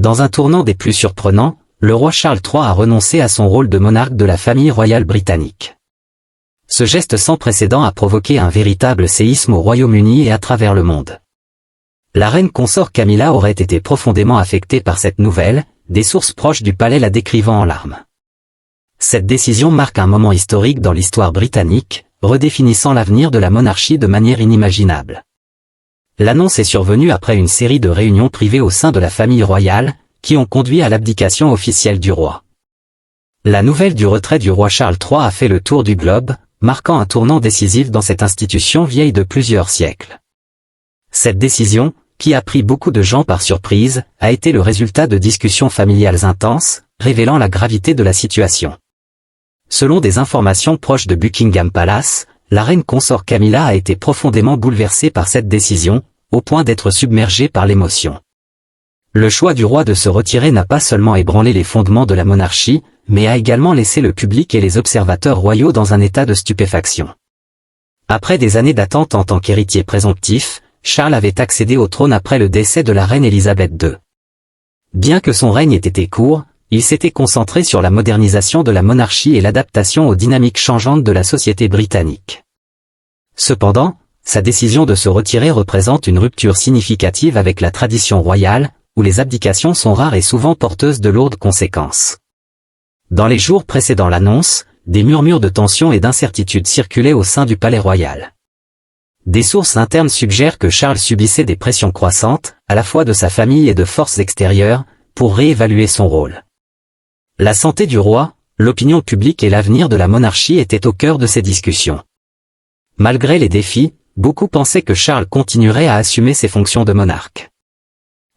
Dans un tournant des plus surprenants, le roi Charles III a renoncé à son rôle de monarque de la famille royale britannique. Ce geste sans précédent a provoqué un véritable séisme au Royaume-Uni et à travers le monde. La reine consort Camilla aurait été profondément affectée par cette nouvelle, des sources proches du palais la décrivant en larmes. Cette décision marque un moment historique dans l'histoire britannique, redéfinissant l'avenir de la monarchie de manière inimaginable. L'annonce est survenue après une série de réunions privées au sein de la famille royale, qui ont conduit à l'abdication officielle du roi. La nouvelle du retrait du roi Charles III a fait le tour du globe, marquant un tournant décisif dans cette institution vieille de plusieurs siècles. Cette décision, qui a pris beaucoup de gens par surprise, a été le résultat de discussions familiales intenses, révélant la gravité de la situation. Selon des informations proches de Buckingham Palace, la reine consort Camilla a été profondément bouleversée par cette décision, au point d'être submergée par l'émotion. Le choix du roi de se retirer n'a pas seulement ébranlé les fondements de la monarchie, mais a également laissé le public et les observateurs royaux dans un état de stupéfaction. Après des années d'attente en tant qu'héritier présomptif, Charles avait accédé au trône après le décès de la reine Élisabeth II. Bien que son règne ait été court, il s'était concentré sur la modernisation de la monarchie et l'adaptation aux dynamiques changeantes de la société britannique. Cependant, sa décision de se retirer représente une rupture significative avec la tradition royale, où les abdications sont rares et souvent porteuses de lourdes conséquences. Dans les jours précédant l'annonce, des murmures de tension et d'incertitude circulaient au sein du palais royal. Des sources internes suggèrent que Charles subissait des pressions croissantes, à la fois de sa famille et de forces extérieures, pour réévaluer son rôle. La santé du roi, l'opinion publique et l'avenir de la monarchie étaient au cœur de ces discussions. Malgré les défis, beaucoup pensaient que Charles continuerait à assumer ses fonctions de monarque.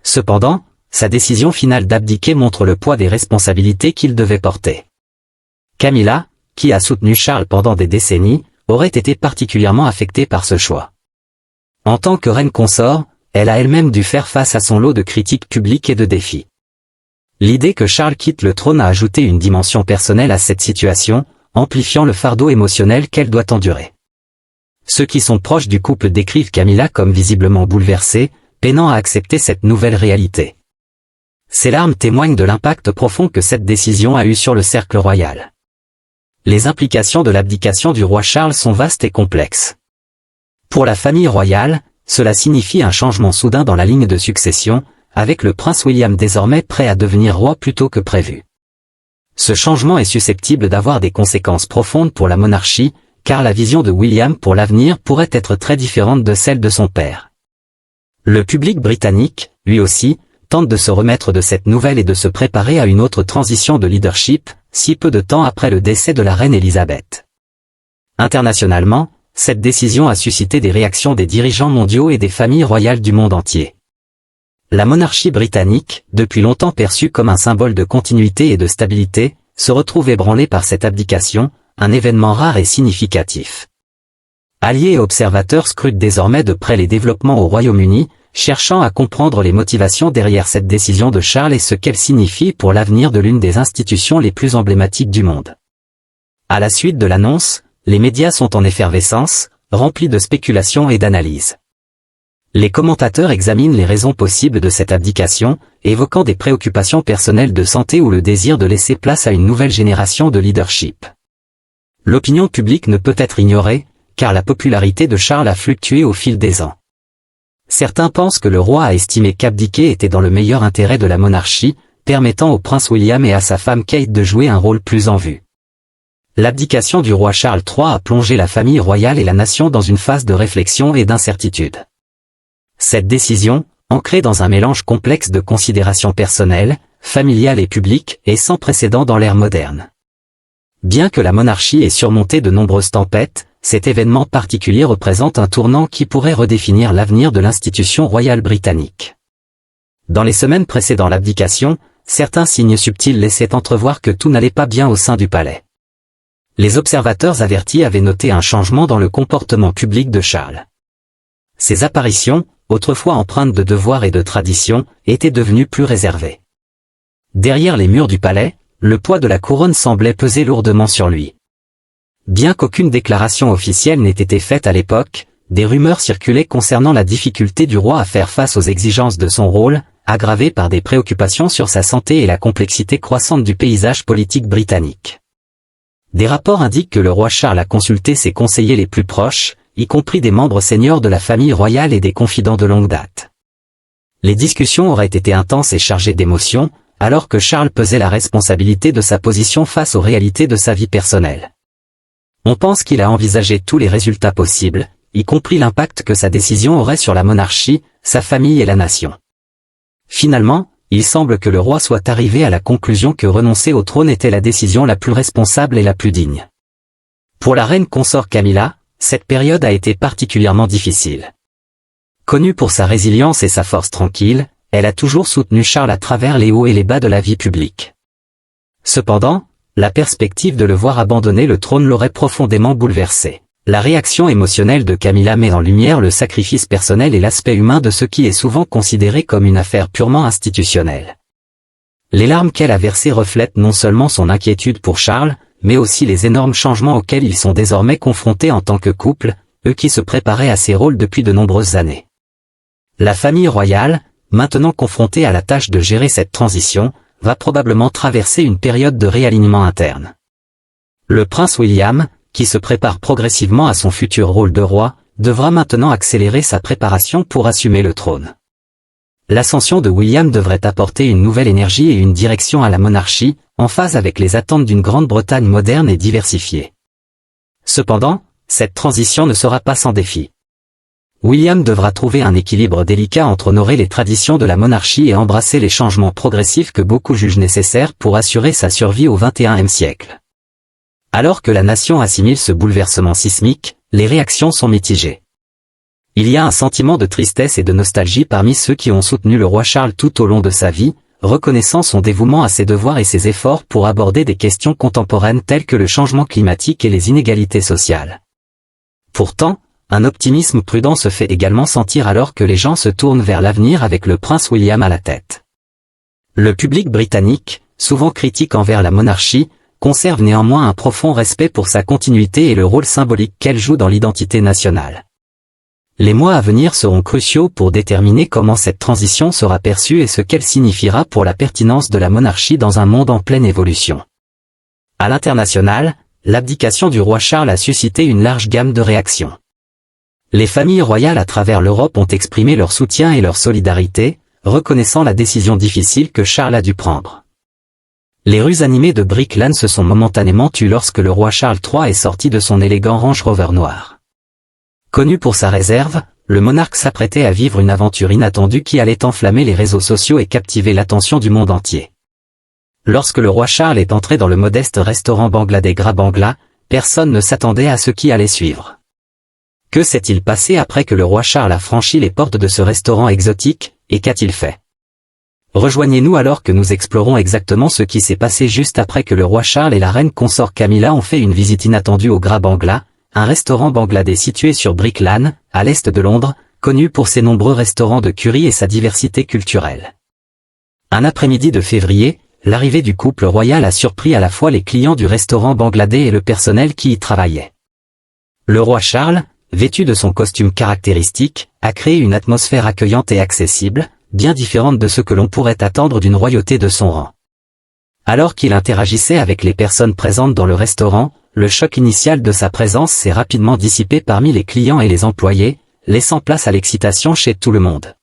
Cependant, sa décision finale d'abdiquer montre le poids des responsabilités qu'il devait porter. Camilla, qui a soutenu Charles pendant des décennies, aurait été particulièrement affectée par ce choix. En tant que reine consort, elle a elle-même dû faire face à son lot de critiques publiques et de défis. L'idée que Charles quitte le trône a ajouté une dimension personnelle à cette situation, amplifiant le fardeau émotionnel qu'elle doit endurer. Ceux qui sont proches du couple décrivent Camilla comme visiblement bouleversée, peinant à accepter cette nouvelle réalité. Ces larmes témoignent de l'impact profond que cette décision a eu sur le cercle royal. Les implications de l'abdication du roi Charles sont vastes et complexes. Pour la famille royale, cela signifie un changement soudain dans la ligne de succession, avec le prince William désormais prêt à devenir roi plus tôt que prévu. Ce changement est susceptible d'avoir des conséquences profondes pour la monarchie, car la vision de William pour l'avenir pourrait être très différente de celle de son père. Le public britannique, lui aussi, tente de se remettre de cette nouvelle et de se préparer à une autre transition de leadership, si peu de temps après le décès de la reine Élisabeth. Internationalement, cette décision a suscité des réactions des dirigeants mondiaux et des familles royales du monde entier. La monarchie britannique, depuis longtemps perçue comme un symbole de continuité et de stabilité, se retrouve ébranlée par cette abdication, un événement rare et significatif. Alliés et observateurs scrutent désormais de près les développements au Royaume-Uni, cherchant à comprendre les motivations derrière cette décision de Charles et ce qu'elle signifie pour l'avenir de l'une des institutions les plus emblématiques du monde. À la suite de l'annonce, les médias sont en effervescence, remplis de spéculations et d'analyses. Les commentateurs examinent les raisons possibles de cette abdication, évoquant des préoccupations personnelles de santé ou le désir de laisser place à une nouvelle génération de leadership. L'opinion publique ne peut être ignorée, car la popularité de Charles a fluctué au fil des ans. Certains pensent que le roi a estimé qu'abdiquer était dans le meilleur intérêt de la monarchie, permettant au prince William et à sa femme Kate de jouer un rôle plus en vue. L'abdication du roi Charles III a plongé la famille royale et la nation dans une phase de réflexion et d'incertitude. Cette décision, ancrée dans un mélange complexe de considérations personnelles, familiales et publiques, est sans précédent dans l'ère moderne. Bien que la monarchie ait surmonté de nombreuses tempêtes, cet événement particulier représente un tournant qui pourrait redéfinir l'avenir de l'institution royale britannique. Dans les semaines précédant l'abdication, certains signes subtils laissaient entrevoir que tout n'allait pas bien au sein du palais. Les observateurs avertis avaient noté un changement dans le comportement public de Charles. Ses apparitions, autrefois empreintes de devoir et de tradition, étaient devenues plus réservées. Derrière les murs du palais, le poids de la couronne semblait peser lourdement sur lui. Bien qu'aucune déclaration officielle n'ait été faite à l'époque, des rumeurs circulaient concernant la difficulté du roi à faire face aux exigences de son rôle, aggravée par des préoccupations sur sa santé et la complexité croissante du paysage politique britannique. Des rapports indiquent que le roi Charles a consulté ses conseillers les plus proches, y compris des membres seniors de la famille royale et des confidents de longue date. Les discussions auraient été intenses et chargées d'émotions, alors que Charles pesait la responsabilité de sa position face aux réalités de sa vie personnelle. On pense qu'il a envisagé tous les résultats possibles, y compris l'impact que sa décision aurait sur la monarchie, sa famille et la nation. Finalement, il semble que le roi soit arrivé à la conclusion que renoncer au trône était la décision la plus responsable et la plus digne. Pour la reine consort Camilla, cette période a été particulièrement difficile. Connue pour sa résilience et sa force tranquille, elle a toujours soutenu Charles à travers les hauts et les bas de la vie publique. Cependant, la perspective de le voir abandonner le trône l'aurait profondément bouleversé. La réaction émotionnelle de Camilla met en lumière le sacrifice personnel et l'aspect humain de ce qui est souvent considéré comme une affaire purement institutionnelle. Les larmes qu'elle a versées reflètent non seulement son inquiétude pour Charles, mais aussi les énormes changements auxquels ils sont désormais confrontés en tant que couple, eux qui se préparaient à ces rôles depuis de nombreuses années. La famille royale, maintenant confrontée à la tâche de gérer cette transition, va probablement traverser une période de réalignement interne. Le prince William, qui se prépare progressivement à son futur rôle de roi, devra maintenant accélérer sa préparation pour assumer le trône. L'ascension de William devrait apporter une nouvelle énergie et une direction à la monarchie, en phase avec les attentes d'une Grande-Bretagne moderne et diversifiée. Cependant, cette transition ne sera pas sans défi. William devra trouver un équilibre délicat entre honorer les traditions de la monarchie et embrasser les changements progressifs que beaucoup jugent nécessaires pour assurer sa survie au XXIe siècle. Alors que la nation assimile ce bouleversement sismique, les réactions sont mitigées. Il y a un sentiment de tristesse et de nostalgie parmi ceux qui ont soutenu le roi Charles tout au long de sa vie, reconnaissant son dévouement à ses devoirs et ses efforts pour aborder des questions contemporaines telles que le changement climatique et les inégalités sociales. Pourtant, un optimisme prudent se fait également sentir alors que les gens se tournent vers l'avenir avec le prince William à la tête. Le public britannique, souvent critique envers la monarchie, conserve néanmoins un profond respect pour sa continuité et le rôle symbolique qu'elle joue dans l'identité nationale. Les mois à venir seront cruciaux pour déterminer comment cette transition sera perçue et ce qu'elle signifiera pour la pertinence de la monarchie dans un monde en pleine évolution. À l'international, l'abdication du roi Charles a suscité une large gamme de réactions. Les familles royales à travers l'Europe ont exprimé leur soutien et leur solidarité, reconnaissant la décision difficile que Charles a dû prendre. Les rues animées de Brick Lane se sont momentanément tues lorsque le roi Charles III est sorti de son élégant Range Rover noir. Connu pour sa réserve, le monarque s'apprêtait à vivre une aventure inattendue qui allait enflammer les réseaux sociaux et captiver l'attention du monde entier. Lorsque le roi Charles est entré dans le modeste restaurant bangladais Gras Bangla, personne ne s'attendait à ce qui allait suivre. Que s'est-il passé après que le roi Charles a franchi les portes de ce restaurant exotique, et qu'a-t-il fait? Rejoignez-nous alors que nous explorons exactement ce qui s'est passé juste après que le roi Charles et la reine consort Camilla ont fait une visite inattendue au Gras Bangla, un restaurant bangladais situé sur Brick Lane, à l'est de Londres, connu pour ses nombreux restaurants de curry et sa diversité culturelle. Un après-midi de février, l'arrivée du couple royal a surpris à la fois les clients du restaurant bangladais et le personnel qui y travaillait. Le roi Charles, vêtu de son costume caractéristique, a créé une atmosphère accueillante et accessible, bien différente de ce que l'on pourrait attendre d'une royauté de son rang. Alors qu'il interagissait avec les personnes présentes dans le restaurant, le choc initial de sa présence s'est rapidement dissipé parmi les clients et les employés, laissant place à l'excitation chez tout le monde.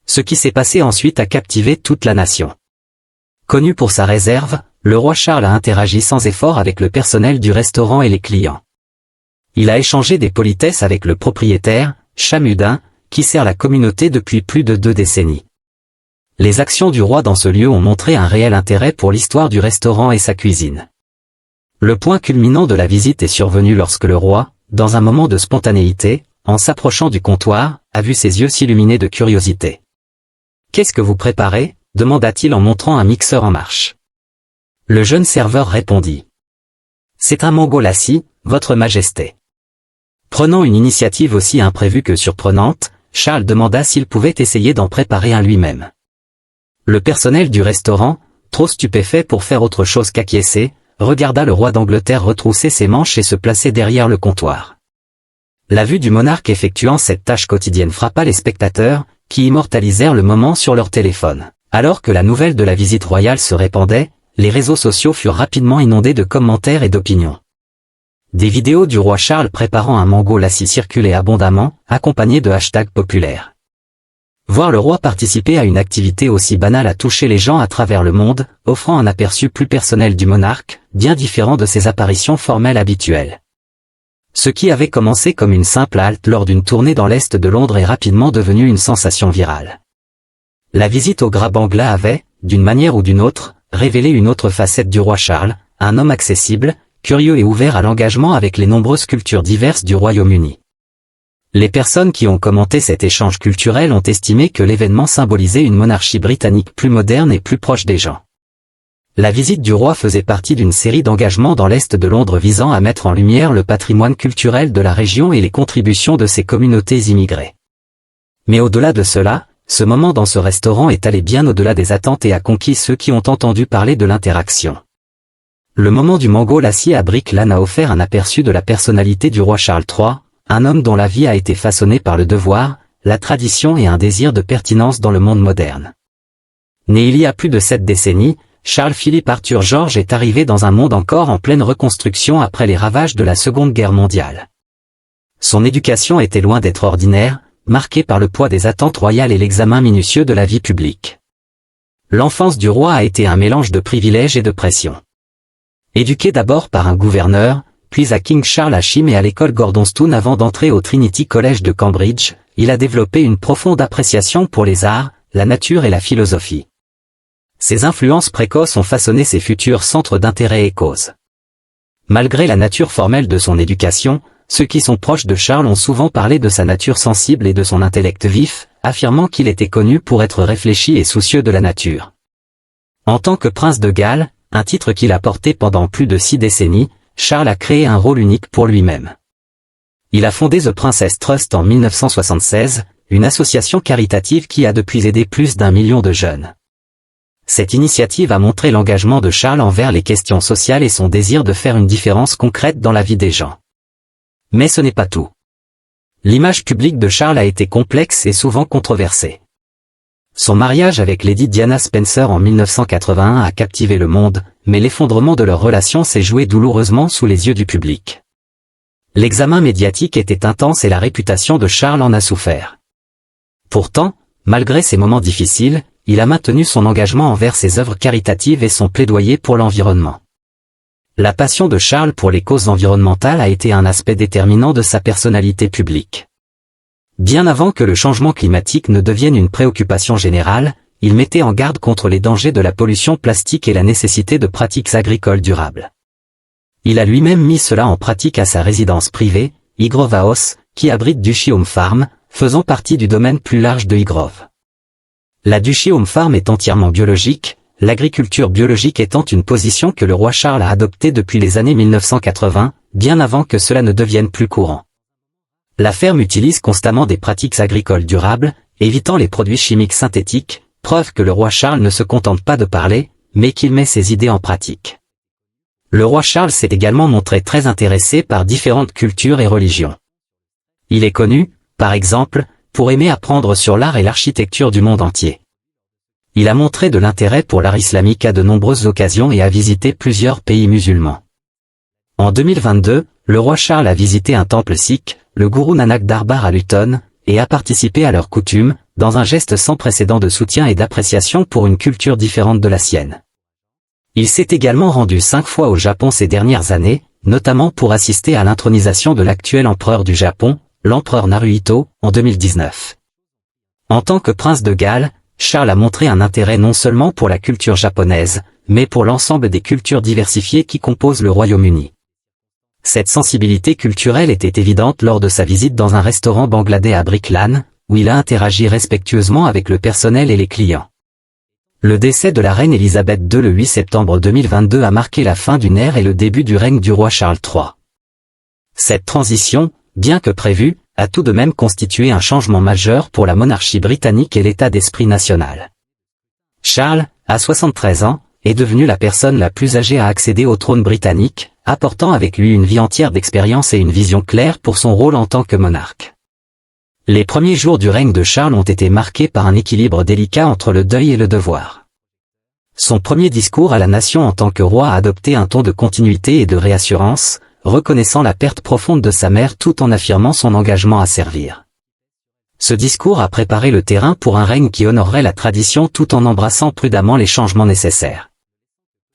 Ce qui s'est passé ensuite a captivé toute la nation. Connu pour sa réserve, le roi Charles a interagi sans effort avec le personnel du restaurant et les clients. Il a échangé des politesses avec le propriétaire, Chamudin, qui sert la communauté depuis plus de 2 décennies. Les actions du roi dans ce lieu ont montré un réel intérêt pour l'histoire du restaurant et sa cuisine. Le point culminant de la visite est survenu lorsque le roi, dans un moment de spontanéité, en s'approchant du comptoir, a vu ses yeux s'illuminer de curiosité. « Qu'est-ce que vous préparez ?» demanda-t-il en montrant un mixeur en marche. Le jeune serveur répondit. « C'est un mango lassi, votre majesté. » Prenant une initiative aussi imprévue que surprenante, Charles demanda s'il pouvait essayer d'en préparer un lui-même. Le personnel du restaurant, trop stupéfait pour faire autre chose qu'acquiescer, regarda le roi d'Angleterre retrousser ses manches et se placer derrière le comptoir. La vue du monarque effectuant cette tâche quotidienne frappa les spectateurs, qui immortalisèrent le moment sur leur téléphone. Alors que la nouvelle de la visite royale se répandait, les réseaux sociaux furent rapidement inondés de commentaires et d'opinions. Des vidéos du roi Charles préparant un mango lassi circulaient abondamment, accompagnés de hashtags populaires. Voir le roi participer à une activité aussi banale a touché les gens à travers le monde, offrant un aperçu plus personnel du monarque, bien différent de ses apparitions formelles habituelles. Ce qui avait commencé comme une simple halte lors d'une tournée dans l'est de Londres est rapidement devenu une sensation virale. La visite au Grabat Bangla avait, d'une manière ou d'une autre, révélé une autre facette du roi Charles, un homme accessible, curieux et ouvert à l'engagement avec les nombreuses cultures diverses du Royaume-Uni. Les personnes qui ont commenté cet échange culturel ont estimé que l'événement symbolisait une monarchie britannique plus moderne et plus proche des gens. La visite du roi faisait partie d'une série d'engagements dans l'est de Londres visant à mettre en lumière le patrimoine culturel de la région et les contributions de ses communautés immigrées. Mais au-delà de cela, ce moment dans ce restaurant est allé bien au-delà des attentes et a conquis ceux qui ont entendu parler de l'interaction. Le moment du mango lassi à Brick Lane a offert un aperçu de la personnalité du roi Charles III, un homme dont la vie a été façonnée par le devoir, la tradition et un désir de pertinence dans le monde moderne. Né il y a plus de 7 décennies, Charles-Philippe Arthur George est arrivé dans un monde encore en pleine reconstruction après les ravages de la Seconde Guerre mondiale. Son éducation était loin d'être ordinaire, marquée par le poids des attentes royales et l'examen minutieux de la vie publique. L'enfance du roi a été un mélange de privilèges et de pression. Éduqué d'abord par un gouverneur, puis à King Charles Achim et à l'école Gordonstoun avant d'entrer au Trinity College de Cambridge, il a développé une profonde appréciation pour les arts, la nature et la philosophie. Ses influences précoces ont façonné ses futurs centres d'intérêt et causes. Malgré la nature formelle de son éducation, ceux qui sont proches de Charles ont souvent parlé de sa nature sensible et de son intellect vif, affirmant qu'il était connu pour être réfléchi et soucieux de la nature. En tant que prince de Galles, un titre qu'il a porté pendant plus de 6 décennies, Charles a créé un rôle unique pour lui-même. Il a fondé The Princess Trust en 1976, une association caritative qui a depuis aidé plus d'1 million de jeunes. Cette initiative a montré l'engagement de Charles envers les questions sociales et son désir de faire une différence concrète dans la vie des gens. Mais ce n'est pas tout. L'image publique de Charles a été complexe et souvent controversée. Son mariage avec Lady Diana Spencer en 1981 a captivé le monde, mais l'effondrement de leur relation s'est joué douloureusement sous les yeux du public. L'examen médiatique était intense et la réputation de Charles en a souffert. Pourtant, malgré ces moments difficiles, il a maintenu son engagement envers ses œuvres caritatives et son plaidoyer pour l'environnement. La passion de Charles pour les causes environnementales a été un aspect déterminant de sa personnalité publique. Bien avant que le changement climatique ne devienne une préoccupation générale, il mettait en garde contre les dangers de la pollution plastique et la nécessité de pratiques agricoles durables. Il a lui-même mis cela en pratique à sa résidence privée, Higrove House, qui abrite Duchy Home Farm, faisant partie du domaine plus large de Higrove. La Duchy Home Farm est entièrement biologique, l'agriculture biologique étant une position que le roi Charles a adoptée depuis les années 1980, bien avant que cela ne devienne plus courant. La ferme utilise constamment des pratiques agricoles durables, évitant les produits chimiques synthétiques, preuve que le roi Charles ne se contente pas de parler, mais qu'il met ses idées en pratique. Le roi Charles s'est également montré très intéressé par différentes cultures et religions. Il est connu, par exemple, pour aimer apprendre sur l'art et l'architecture du monde entier. Il a montré de l'intérêt pour l'art islamique à de nombreuses occasions et a visité plusieurs pays musulmans. En 2022, le roi Charles a visité un temple sikh, le Guru Nanak Darbar à Luton, et a participé à leurs coutumes, dans un geste sans précédent de soutien et d'appréciation pour une culture différente de la sienne. Il s'est également rendu 5 fois au Japon ces dernières années, notamment pour assister à l'intronisation de l'actuel empereur du Japon, l'empereur Naruhito, en 2019. En tant que prince de Galles, Charles a montré un intérêt non seulement pour la culture japonaise, mais pour l'ensemble des cultures diversifiées qui composent le Royaume-Uni. Cette sensibilité culturelle était évidente lors de sa visite dans un restaurant bangladais à Brick Lane, où il a interagi respectueusement avec le personnel et les clients. Le décès de la reine Elisabeth II le 8 septembre 2022 a marqué la fin d'une ère et le début du règne du roi Charles III. Cette transition, bien que prévue, a tout de même constitué un changement majeur pour la monarchie britannique et l'état d'esprit national. Charles, à 73 ans, est devenu la personne la plus âgée à accéder au trône britannique, apportant avec lui une vie entière d'expérience et une vision claire pour son rôle en tant que monarque. Les premiers jours du règne de Charles ont été marqués par un équilibre délicat entre le deuil et le devoir. Son premier discours à la nation en tant que roi a adopté un ton de continuité et de réassurance, reconnaissant la perte profonde de sa mère tout en affirmant son engagement à servir. Ce discours a préparé le terrain pour un règne qui honorerait la tradition tout en embrassant prudemment les changements nécessaires.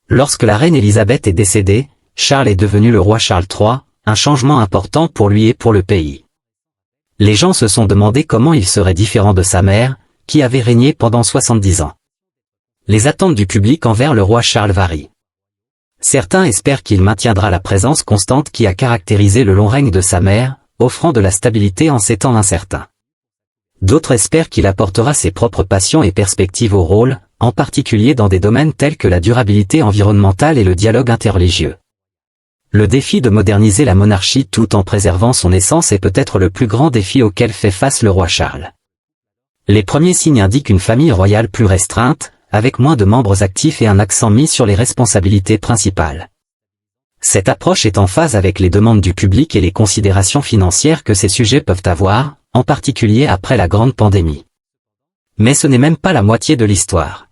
Lorsque la reine Élisabeth est décédée, Charles est devenu le roi Charles III, un changement important pour lui et pour le pays. Les gens se sont demandé comment il serait différent de sa mère, qui avait régné pendant 70 ans. Les attentes du public envers le roi Charles varient. Certains espèrent qu'il maintiendra la présence constante qui a caractérisé le long règne de sa mère, offrant de la stabilité en ces temps incertains. D'autres espèrent qu'il apportera ses propres passions et perspectives au rôle, en particulier dans des domaines tels que la durabilité environnementale et le dialogue interreligieux. Le défi de moderniser la monarchie tout en préservant son essence est peut-être le plus grand défi auquel fait face le roi Charles. Les premiers signes indiquent une famille royale plus restreinte, avec moins de membres actifs et un accent mis sur les responsabilités principales. Cette approche est en phase avec les demandes du public et les considérations financières que ces sujets peuvent avoir, en particulier après la grande pandémie. Mais ce n'est même pas la moitié de l'histoire.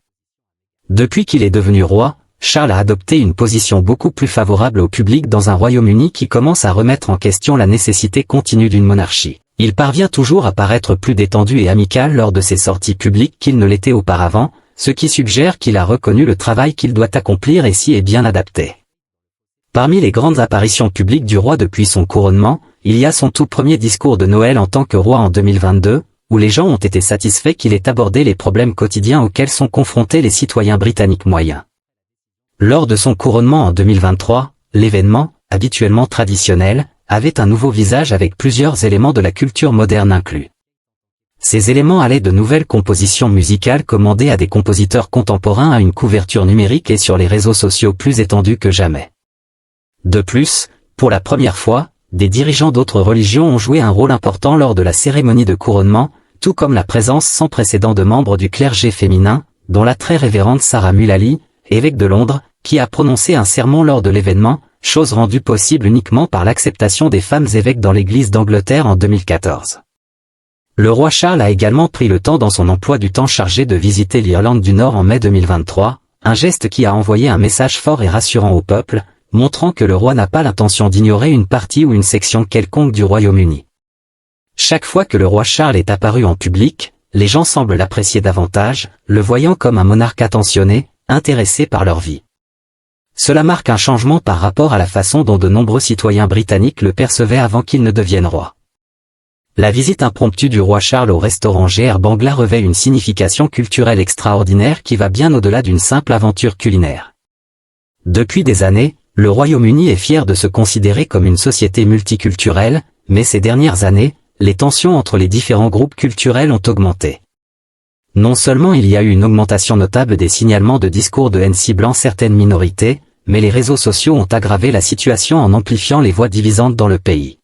Depuis qu'il est devenu roi, Charles a adopté une position beaucoup plus favorable au public dans un Royaume-Uni qui commence à remettre en question la nécessité continue d'une monarchie. Il parvient toujours à paraître plus détendu et amical lors de ses sorties publiques qu'il ne l'était auparavant, ce qui suggère qu'il a reconnu le travail qu'il doit accomplir et s'y est bien adapté. Parmi les grandes apparitions publiques du roi depuis son couronnement, il y a son tout premier discours de Noël en tant que roi en 2022, où les gens ont été satisfaits qu'il ait abordé les problèmes quotidiens auxquels sont confrontés les citoyens britanniques moyens. Lors de son couronnement en 2023, l'événement, habituellement traditionnel, avait un nouveau visage avec plusieurs éléments de la culture moderne inclus. Ces éléments allaient de nouvelles compositions musicales commandées à des compositeurs contemporains à une couverture numérique et sur les réseaux sociaux plus étendue que jamais. De plus, pour la première fois, des dirigeants d'autres religions ont joué un rôle important lors de la cérémonie de couronnement, tout comme la présence sans précédent de membres du clergé féminin, dont la très révérende Sarah Mullally, évêque de Londres, qui a prononcé un sermon lors de l'événement, chose rendue possible uniquement par l'acceptation des femmes évêques dans l'Église d'Angleterre en 2014. Le roi Charles a également pris le temps dans son emploi du temps chargé de visiter l'Irlande du Nord en mai 2023, un geste qui a envoyé un message fort et rassurant au peuple, montrant que le roi n'a pas l'intention d'ignorer une partie ou une section quelconque du Royaume-Uni. Chaque fois que le roi Charles est apparu en public, les gens semblent l'apprécier davantage, le voyant comme un monarque attentionné, intéressé par leur vie. Cela marque un changement par rapport à la façon dont de nombreux citoyens britanniques le percevaient avant qu'il ne devienne roi. La visite impromptue du roi Charles au restaurant GR Bangla revêt une signification culturelle extraordinaire qui va bien au-delà d'une simple aventure culinaire. Depuis des années, le Royaume-Uni est fier de se considérer comme une société multiculturelle, mais ces dernières années, les tensions entre les différents groupes culturels ont augmenté. Non seulement il y a eu une augmentation notable des signalements de discours de haine ciblant certaines minorités, mais les réseaux sociaux ont aggravé la situation en amplifiant les voix divisantes dans le pays.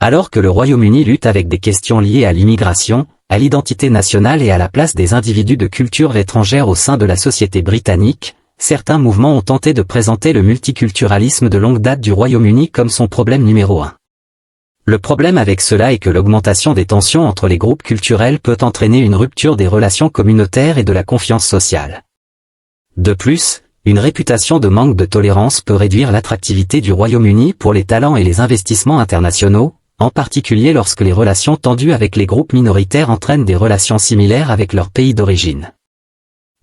Alors que le Royaume-Uni lutte avec des questions liées à l'immigration, à l'identité nationale et à la place des individus de culture étrangère au sein de la société britannique, certains mouvements ont tenté de présenter le multiculturalisme de longue date du Royaume-Uni comme son problème numéro 1. Le problème avec cela est que l'augmentation des tensions entre les groupes culturels peut entraîner une rupture des relations communautaires et de la confiance sociale. De plus, une réputation de manque de tolérance peut réduire l'attractivité du Royaume-Uni pour les talents et les investissements internationaux, en particulier lorsque les relations tendues avec les groupes minoritaires entraînent des relations similaires avec leur pays d'origine.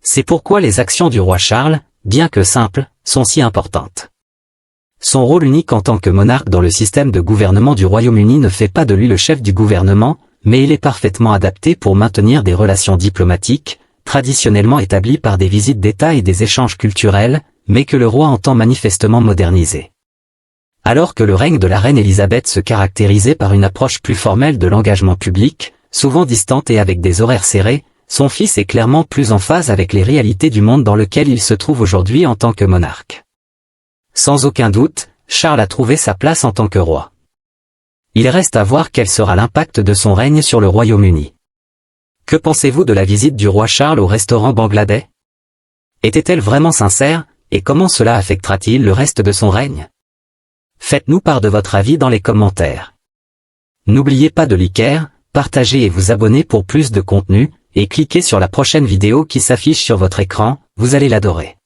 C'est pourquoi les actions du roi Charles, bien que simples, sont si importantes. Son rôle unique en tant que monarque dans le système de gouvernement du Royaume-Uni ne fait pas de lui le chef du gouvernement, mais il est parfaitement adapté pour maintenir des relations diplomatiques, traditionnellement établies par des visites d'État et des échanges culturels, mais que le roi entend manifestement moderniser. Alors que le règne de la reine Élisabeth se caractérisait par une approche plus formelle de l'engagement public, souvent distante et avec des horaires serrés, son fils est clairement plus en phase avec les réalités du monde dans lequel il se trouve aujourd'hui en tant que monarque. Sans aucun doute, Charles a trouvé sa place en tant que roi. Il reste à voir quel sera l'impact de son règne sur le Royaume-Uni. Que pensez-vous de la visite du roi Charles au restaurant Bangladais? Était-elle vraiment sincère, et comment cela affectera-t-il le reste de son règne? Faites-nous part de votre avis dans les commentaires. N'oubliez pas de liker, partagez et vous abonnez pour plus de contenu, et cliquez sur la prochaine vidéo qui s'affiche sur votre écran, vous allez l'adorer.